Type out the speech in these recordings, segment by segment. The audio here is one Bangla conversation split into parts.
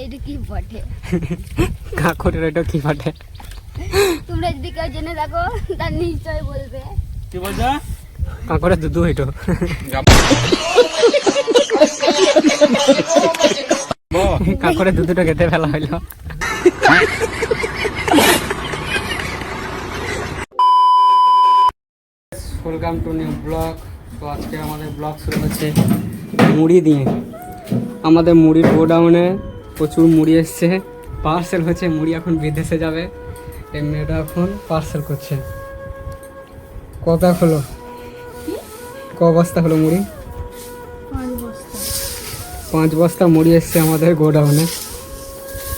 এইটা কি বটে? কাকুরের এটা কি বটে? তোমরা যদি কেউ জেনে থাকো তার নিশ্চয় বলবে। কি বলছো? কাকুরের দুধু হইতো। কাকুরের দুধুটা খেতে ফেলা হইলো। Welcome to new blog. তো আজকে আমাদের ব্লগ শুরু হচ্ছে মুড়ি দিয়ে। আমাদের মুড়ির গোডাউনে প্রচুর মুড়ি এসছে, পার্সেল হচ্ছে। মুড়ি এখন বিদেশে যাবে, এই মেয়েটা এখন পার্সেল করছে। ক প্যাক হলো, ক বস্তা হলো মুড়ি? 5 বস্তা মুড়ি এসছে আমাদের গোডাউনে।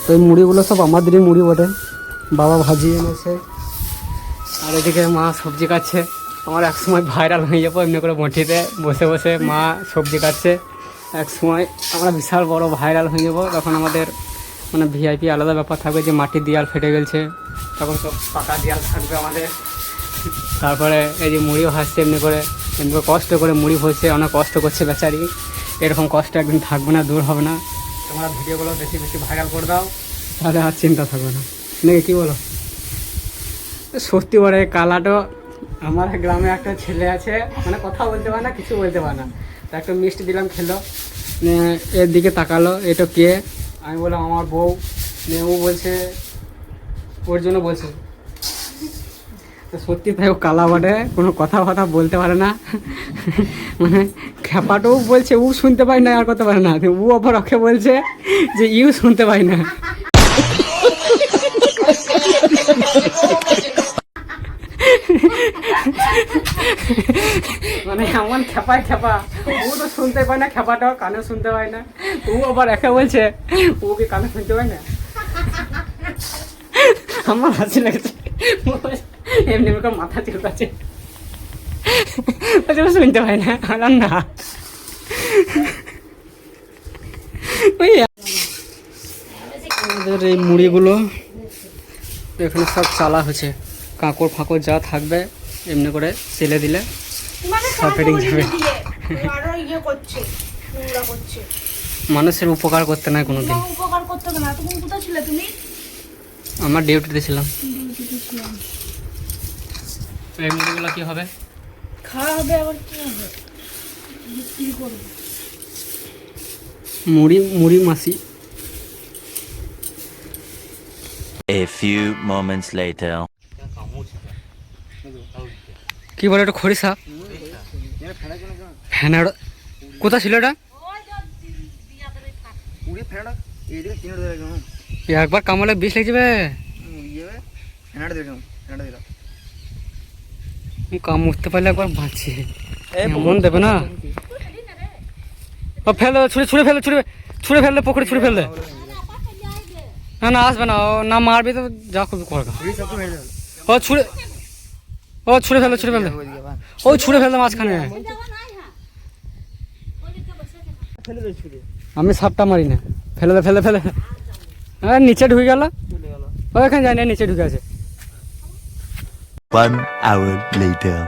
তো এই মুড়িগুলো সব আমাদেরই মুড়ি বটে, বাবা ভাজিয়ে এনেছে। আর এদিকে মা সবজি কাটছে। আমার এক সময় ভাইরাল হয়ে যাবো এমনি করে বঁটিতে বসে বসে মা সবজি কাটছে। এক সময় আমরা বিশাল বড় ভাইরাল হয়ে যাবো, তখন আমাদের মানে ভিআইপি আলাদা ব্যাপার থাকবে, যে মাটির দেয়াল ফেটে গেছে, তখন সব পাকা দেয়াল থাকবে আমাদের। তারপরে এই যে মুড়িও হাসছে এমনি করে কষ্ট করে মুড়ি ভরছে, অনেক কষ্ট করছে বেচারি। এরকম কষ্ট একদিন থাকবে না, দূর হবে না। তোমরা ভিডিওগুলো বেশি বেশি ভাইরাল করে দাও, তাহলে আর চিন্তা থাকবে না, নাকি কী বলো? সত্যি বলে কালাটো, আমার গ্রামে একটা ছেলে আছে, মানে কথা বলতে পারে না, কিছু বলতে পারে না। তা একটা মিষ্টি দিলাম, খেলো, এর দিকে তাকালো, এটা কে? আমি বললাম আমার বউ। ও বলছে ওর জন্য বলছে। তো সত্যি তাই, ও কালা বটে, কোনো কথা বলতে পারে না। মানে খেপাটাও বলছে ও শুনতে পায় না, আর করতে পারে না। ও আবার ওকে বলছে যে ইউ শুনতে পায় না। মানে এমন খেপা ও তো শুনতে পায় না, খেপাটাও কানে শুনতে পায় না। ও আবার একে বলছে ও কি কানে শুনতে পায় না। আমার হাসি লাগছে, এমনি করে মাথা চুলকাচ্ছে, শুনতে পায় না। আলাম না, আমাদের এই মুড়িগুলো এখানে সব চালা হচ্ছে। কাঁকড় ফাঁকড় যা থাকবে এমনি করে সেলে দিলে সব ফেটিং যাবে। মানুষের উপকার করতে নাই কোনোদিন। আমার ডিউটিতে ছিলাম। এই মুড়িগুলো কি হবে? খাওয়া হবে, আবার কি হবে? বিক্রি করব। মুড়ি মাসি। A few moments later. কি বলে এটা? খড়ি সাপ? ফেনাড় কোথা ছিল এটা? একবার কামড়ে বিষ লেগে যাবে। কামড়তে পারলে একবার বাঁচি, এমন দেবে না। ও ফেলো, ছুঁড়ে ফেললে পুকুরে, ছুঁড়ে ফেললে না আসবে না। ও না মারবি তো যা করবি কর। ও ছুঁড়ে ফেললে ও ছুঁড়ে ফেললে মাঝখানে। আমি সাপটা মারি না, ফেলে নিচে ঢুকে গেল। ও এখানে যাই না, নিচে ঢুকে আছে। 1 hour later.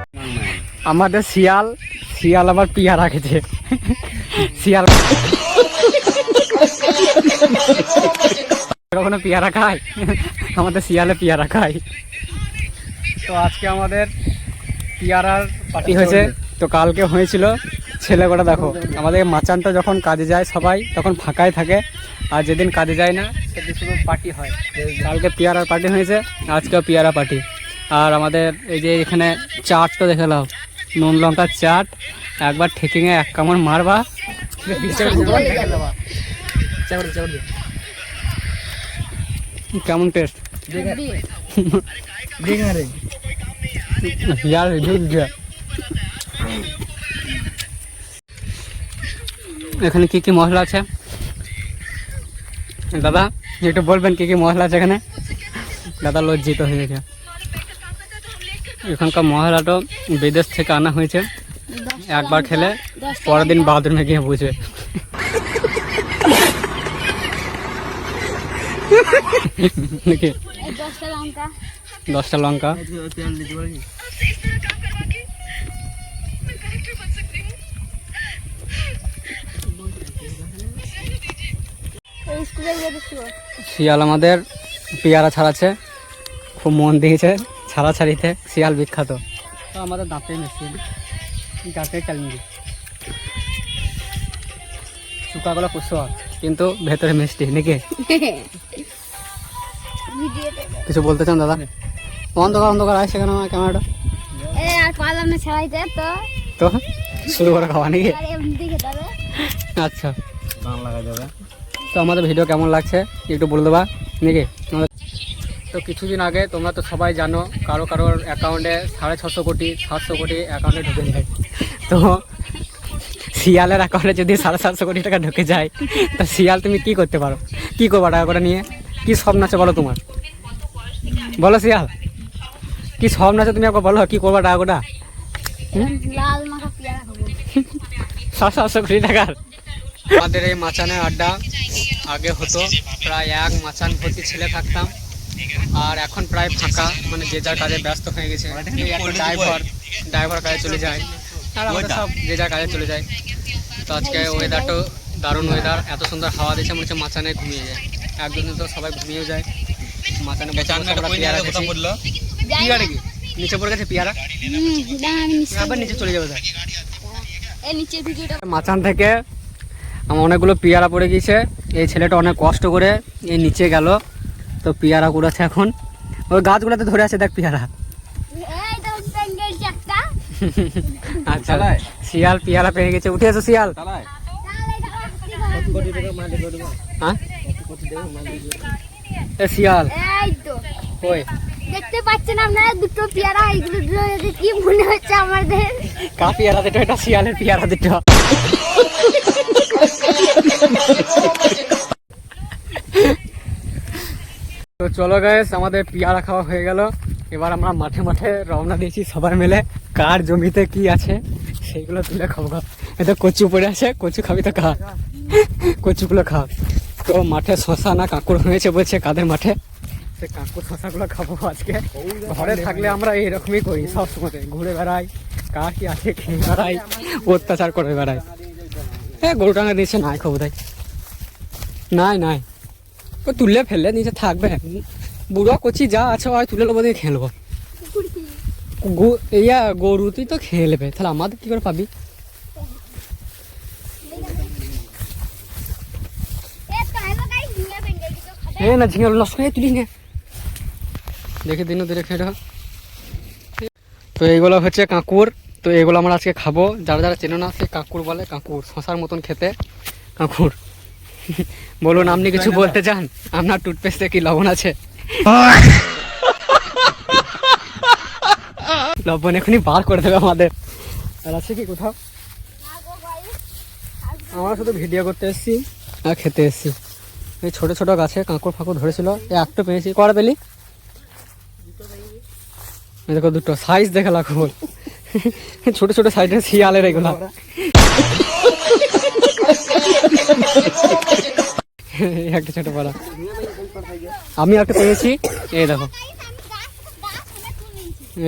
আমাদের শিয়াল আবার পিয়ারা খেছে। শিয়াল কখনো পিয়ারা খায়? আমাদের শিয়ালে পিয়ারা খায়। তো আজকে আমাদের পিয়ারার পার্টি হয়েছে। তো কালকে হয়েছিল ছেলে কটা। দেখো আমাদের মাচানটা যখন কাজে যায় সবাই তখন ফাঁকাই থাকে, আর যেদিন কাজে যায় না সেদিন শুধু পার্টি হয়। কালকে পিয়ারার পার্টি হয়েছে, আজকেও পিয়ারা পার্টি। আর আমাদের এই যে এখানে চাটটা দেখে নাও, নুন লঙ্কার চাট। একবার ঠেকিংয়ে এক কামড় মারবা, কেমন টেস্ট? এখানে কি কি মশলা আছে দাদা একটু বলবেন? কি কি মশলা আছে এখানে? দাদা লজ্জিত হয়ে গেছে। এখানকার মশলাটা বিদেশ থেকে আনা হয়েছে, একবার খেলে পরের দিন বাথরুমে গিয়ে বুঝবে। নাকি 10টা লঙ্কা। স্কুলে গিয়ে দেখছি শিয়াল আমাদের পেয়ারা ছাড়াচ্ছে, খুব মন দিয়েছে ছাড়াছাড়িতে, শিয়াল বিখ্যাত। তো আমাদের দাঁতে মেশিন দাঁতে ক্যালমিরি শুকাগুলো পুষো কিন্তু ভেতরে মিষ্টি নাকি? কিছু বলতে চান দাদা? অন্ধকার আসছে কেন আমার ক্যামেরাটা? আর পারলাম না ছাড়াইতে তো তো শুরু করে খাওয়া নাকি? আর এমনি খেতে হবে। আচ্ছা, গান লাগা যাবে। তো আমাদের ভিডিও কেমন লাগছে একটু বলে দেবা নাকি? তো কিছুদিন আগে তোমরা তো সবাই জানো কারোর অ্যাকাউন্টে 650 কোটি 700 কোটি অ্যাকাউন্টে ঢুকে যায়। তো শিয়ালের অ্যাকাউন্টে যদি 750 কোটি টাকা ঢুকে যায় তা শিয়াল তুমি কি করতে পারো? কি করবা টাকা করে নিয়ে? কি স্বপ্ন আছে বলো তোমার? বলো শিয়াল, কি স্বপ্ন আছে তুমি একবার বলো, কি করবা টাকা গোটা? লাল মাখা পেয়ারা খাবো। 700 কোটি টাকার। আমাদের এই মাচানের আড্ডা আগে হতো, প্রায় এক মাচান ভর্তি ছেলে থাকতাম, আর এখন প্রায় ফাঁকা, মানে যে যার কাজে ব্যস্ত হয়ে গেছে। ড্রাইভার কাজে চলে যায়, আর আমাদের সব যে যার কাজে চলে যায়। তো আজকে ওয়েদারটাও দারুণ ওয়েদার, এত সুন্দর হাওয়া দিচ্ছে, মনে হচ্ছে মাচানে ঘুমিয়ে যায়। একদিন তো সবাই ঘুমিয়েও যায় মাচানে। পেয়ারা খেয়েছি। পেয়ারা কি নিচে পড়ে গেছে পেয়ারা? আবার নিচে চলে যাবে। মাচান থেকে আমার অনেকগুলো পেয়ারা পড়ে গিয়েছে। এই ছেলেটা অনেক কষ্ট করে এই নিচে গেল, তো পেয়ারা কুড়াচ্ছে এখন। ওই গাছগুলোতে ধরে আছে দেখ পেয়ারা। আচ্ছা, শিয়াল পেয়ারা পেয়ে গেছে। উঠে এসো শিয়াল। হ্যাঁ শিয়াল কই দেখতে পাচ্ছেন আপনারা দুটো পেয়ারা, এগুলো কি মনে হচ্ছে আমাদের? কা পেয়ারা দুটো? এটা শিয়ালের পেয়ারা দুটো। তো চলো গাইস, আমাদের পেয়ারা খাওয়া হয়ে গেল। এবার আমরা মাঠে মাঠে রওনা দিয়েছি সবাই মিলে। কার জমিতে কি আছে সেইগুলো তুলে খাবো। এটা কচু পড়ে আছে, কচু খাবি তো খা, কচুগুলো খা। তো মাঠে শশা না কাঁকুড় হয়েছে বলছে কাদের মাঠে, সে কাঁকুড় শশাগুলো খাবো আজকে। ঘরে থাকলে আমরা এইরকমই করি, সবসময় ঘুরে বেড়াই, কার কি আছে খেয়ে বেড়াই, অত্যাচার করে বেড়াই। হ্যাঁ গরু টাঙা দিয়েছে নাই খবর দেয় নাই ও তুলে ফেললে নিচে থাকবে। বুড়ো কচি যা আছে ওই তুলে নেবো, দিয়ে খেয়ে নেবো। ইয়া গরু তুই তো খেয়ে নেবে, তাহলে আমাদের কি করে পাবি? হ্যাঁ না ঝিঙে লস করে তুলি না, দেখে দিন ধরে খেয়ে। তো এইগুলো হচ্ছে কাঁকুর। তো এগুলো আমরা আজকে খাবো। যারা যারা চেনো না সে কাঁকুর বলে, কাঁকুর শশার মতন খেতে কাঁকুর। বলুন আপনি কিছু বলতে চান? আপনার টুথপেস্টে কি লবণ আছে? লবণ এখনই বার করে দেবে আমাদের। আর আছে কি কোথাও? আমরা শুধু ভিডিও করতে এসেছি আর খেতে এসেছি। এই ছোট ছোট গাছে কাঁকুর ফাঁকুর ধরেছিল, একটা পেয়েছি। কটা পেলি? দেখো দুটো সাইজ দেখে লাখো বল। ছোট ছোট সাইজের শিয়ালের এগুলো। একটা ছোট পাড়া আমি একটা পেয়েছি, এই দেখো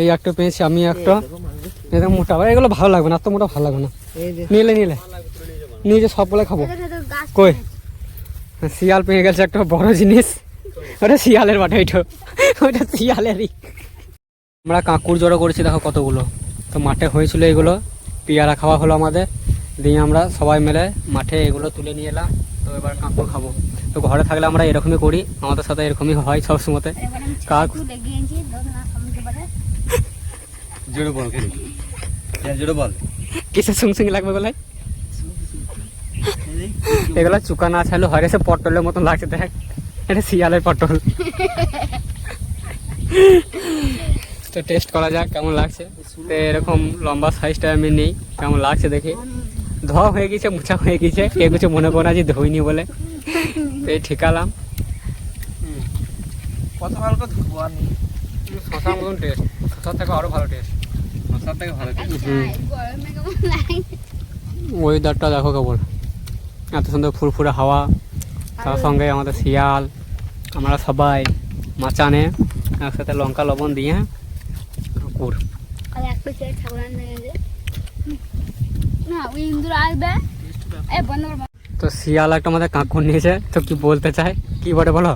এই একটা পেয়েছি আমি একটা। এরকম মোটা, এগুলো ভালো লাগবে না, এত মোটা ভালো লাগবে না। নিলে নিজে সবগুলো খাবো। কই শিয়াল পেয়ে গেছে একটা বড় জিনিস, ওটা শিয়ালের বাটে, ওইটা শিয়ালেরই। আমরা কাঁকুর জড়ো করেছি দেখো কতগুলো। তো মাঠে হয়েছিল এগুলো, পেয়ারা খাওয়া হলো আমাদের, দিয়ে আমরা সবাই মিলে মাঠে এগুলো তুলে নিয়ে এলাম। তো এবার কাঁকুর খাবো। তো ঘরে থাকলে আমরা এরকমই করি, আমাদের সাথে এরকমই হয় সব সময়। জোরে বল কিসে সুংসুং লাগবে বলে? এগুলো চুকা না ছাড়লে হয়, সে পটলের মতন লাগছে দেখ, এটা শিয়ালের পটল। তো টেস্ট করা যাক কেমন লাগছে। তো এরকম লম্বা সাইজটা আমি নেই, কেমন লাগছে দেখি। ধোয়া হয়ে গেছে, মুছা হয়ে গেছে, কে কিছু মনে করো না যে ধুইনি বলে। তো এই ঠিকালাম কত ভালো করে ধুবো আর নেই। শশার মতন টেস্ট, শশার থেকে আরো ভালো টেস্ট। মশার থেকে ভালো ওয়েদারটা দেখো কেবল, এত সুন্দর ফুরফুরে হাওয়া, তার সঙ্গে আমাদের শিয়াল, আমরা সবাই মাচানে একসাথে লঙ্কা লবণ দিয়ে কাঁকুর। তো শিয়াল একটা আমাদের কাঁকড় নিয়েছে, তো কি বলতে চাই, কি বটে বলো?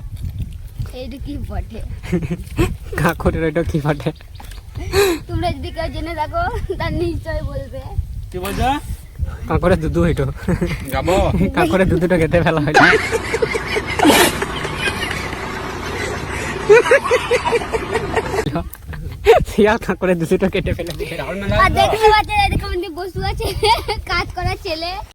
এইটা কি বটে? কাঁকড়ের ওইটা কি বটে? তোমরা যদি কেউ জেনে থাকো তার নিশ্চয় বলবে। কি বলছো? কাঁকড়ের দুধু হইতো, যাবো কাঁকড়ের দুধুটা খেতে ফেলা হয়। শিয়াল কাঁকড়ের দুধুটা কেটে ফেলে দিয়ে আর দেখতে পাচ্ছেন এরকম বসু আছে কাজ করার ছেলে।